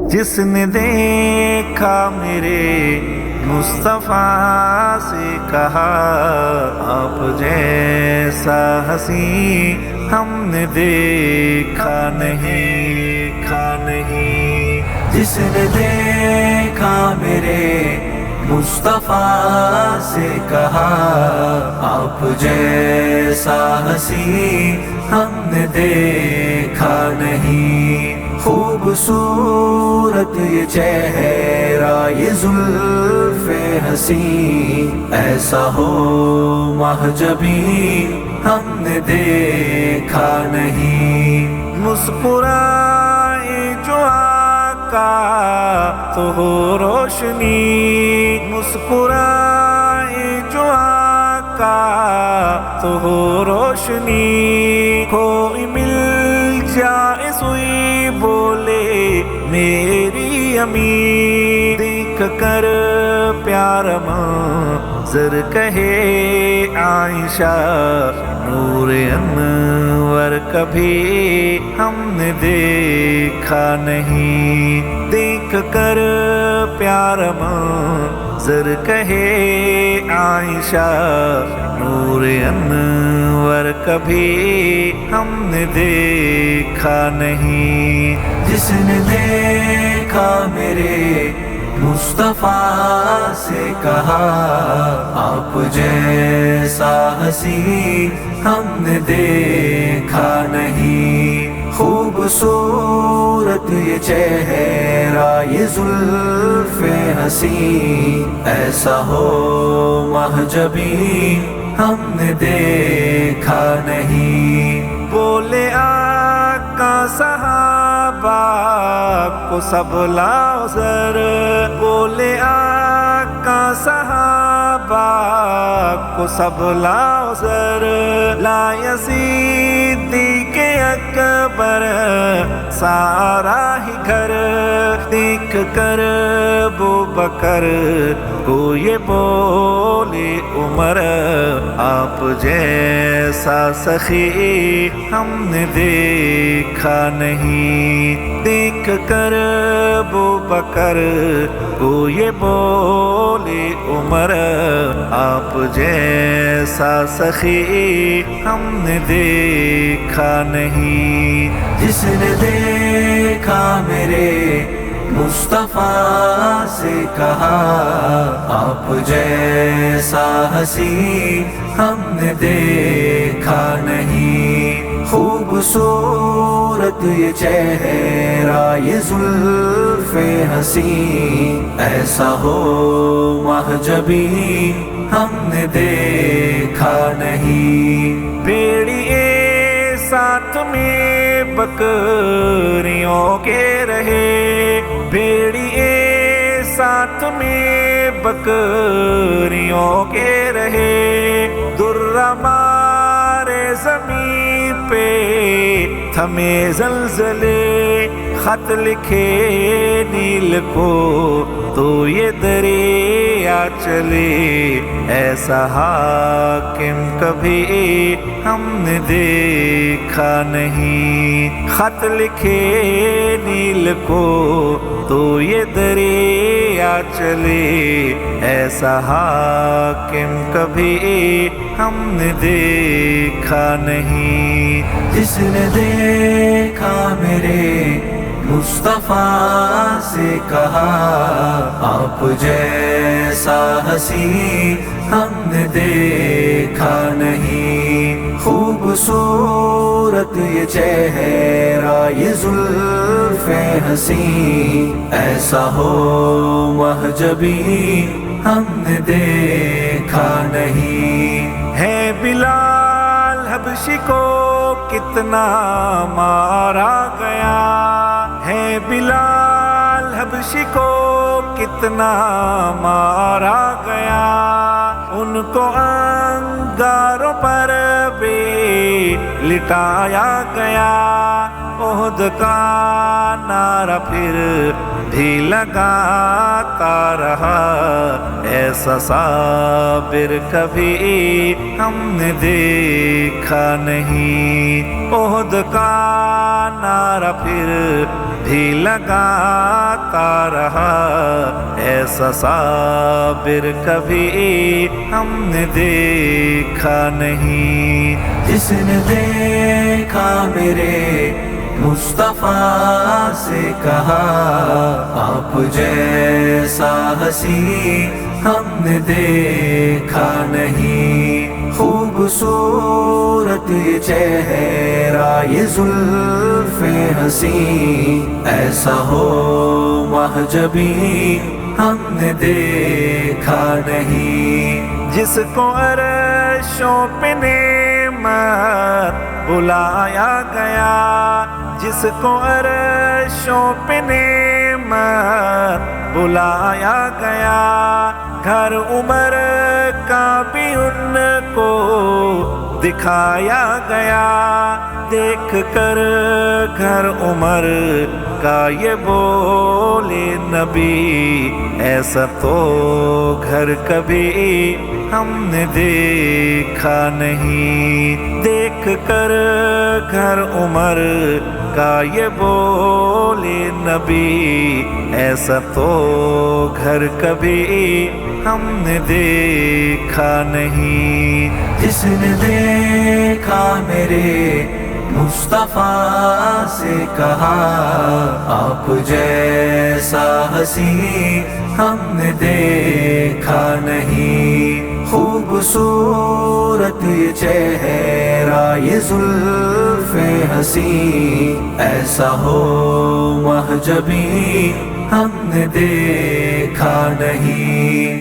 جس نے دیکھا میرے مصطفیٰ سے کہا آپ جیسا ہنسی ہم نے دیکھا نہیں جس نے دیکھا میرے مصطفیٰ سے کہا آپ جیسا ہنسی ہم نے دیکھا نہیں خوبصورت یہ چہرہ یہ زلف حسین ایسا ہو مہجبی ہم نے دیکھا نہیں مسکرائے جو آقا تو ہو روشنی مسکرائے جو آقا تو ہو روشنی کوئی مل جائے سوئی بولے میری امی دیکھ کر پیار منظر کہے عائشہ نور انور کبھی ہم نے دیکھا نہیں دیکھ کر پیار منظر کہے عائشہ نور انور کبھی ہم نے دیکھا نہیں جس نے دیکھا میرے مصطفیٰ سے کہا آپ جیسا ہنسی ہم نے دیکھا نہیں خوبصورت یہ چہرہ یہ زلف حسین ایسا ہو مہجبی ہم نے دیکھا نہیں بولے آقا صحابہ کو سب لاؤ سر بولے آقا صحابہ کو سب لاؤ سر لا صدیق اکبر سارا ہی گھر دیکھ کر ابوبکر کو یہ بولے عمر آپ جیسا سخی ہم نے دیکھا نہیں دیکھ کر ابوبکر کو یہ بولے عمر آپ جیسا سخی ہم نے دیکھا نہیں جس نے دیکھا میرے مصطفیٰ سے کہا آپ جیسا ہنسی ہم نے دیکھا نہیں خوبصورت یہ چہرہ یہ زلف حسین ایسا ہو مہجبی ہم نے دیکھا نہیں بیڑیے ساتھ میں بکریوں کے رہے بھیڑیے ساتھ میں بکریوں کے رہے درہ مارے زمین پہ تھمے زلزلے خط لکھے نیل کو تو یہ دریا چلے ایسا حاکم کبھی ہم نے دیکھا نہیں خط لکھے نیل کو تو یہ دریا چلے ایسا حاکم کبھی ہم نے دیکھا نہیں جس نے دیکھا میرے مصطفیٰ سے کہا آپ جیسا ہنسی ہم نے دیکھا نہیں خوبصورت یہ چہرہ یہ زلف حسین ایسا ہو مہجبی ہم نے دیکھا نہیں ہے بلال حبشی کو کتنا مارا گیا ہے بلال حبشی کو کتنا مارا گیا ان کو انگاروں پر بھی لٹایا گیا عہد کا نعرہ پھر بھی لگاتا رہا ایسا صابر کبھی ہم نے دیکھا نہیں عہد کا نعرہ پھر بھی لگاتا رہا، ایسا صابر کبھی ہم نے دیکھا نہیں۔ جس نے دیکھا میرے مصطفیٰ سے کہا، آپ جیسا حسین ہم نے دیکھا نہیں۔ خوبصورت یہ چہرہ، یہ زلف حسین، ایسا ہو محجبی ہم نے دیکھا نہیں۔ جس کو عرشوں پہ نعمت بلایا گیا، جس کو عرشوں پہ نعمت بلایا گیا، گھر عمر کا بھی ان کو دکھایا گیا۔ دیکھ کر گھر عمر کا یہ بولے نبی، ایسا تو گھر کبھی ہم نے دیکھا نہیں۔ دیکھ کر گھر عمر کا یہ بولے نبی، ایسا تو گھر کبھی ہم نے دیکھا نہیں۔ جس نے دیکھا میرے مصطفیٰ سے کہا، آپ جیسا حسین ہم نے دیکھا نہیں۔ خوبصورت یہ چہرہ، یہ زلف حسین، ایسا ہو محجبی ہم نے دیکھا نہیں۔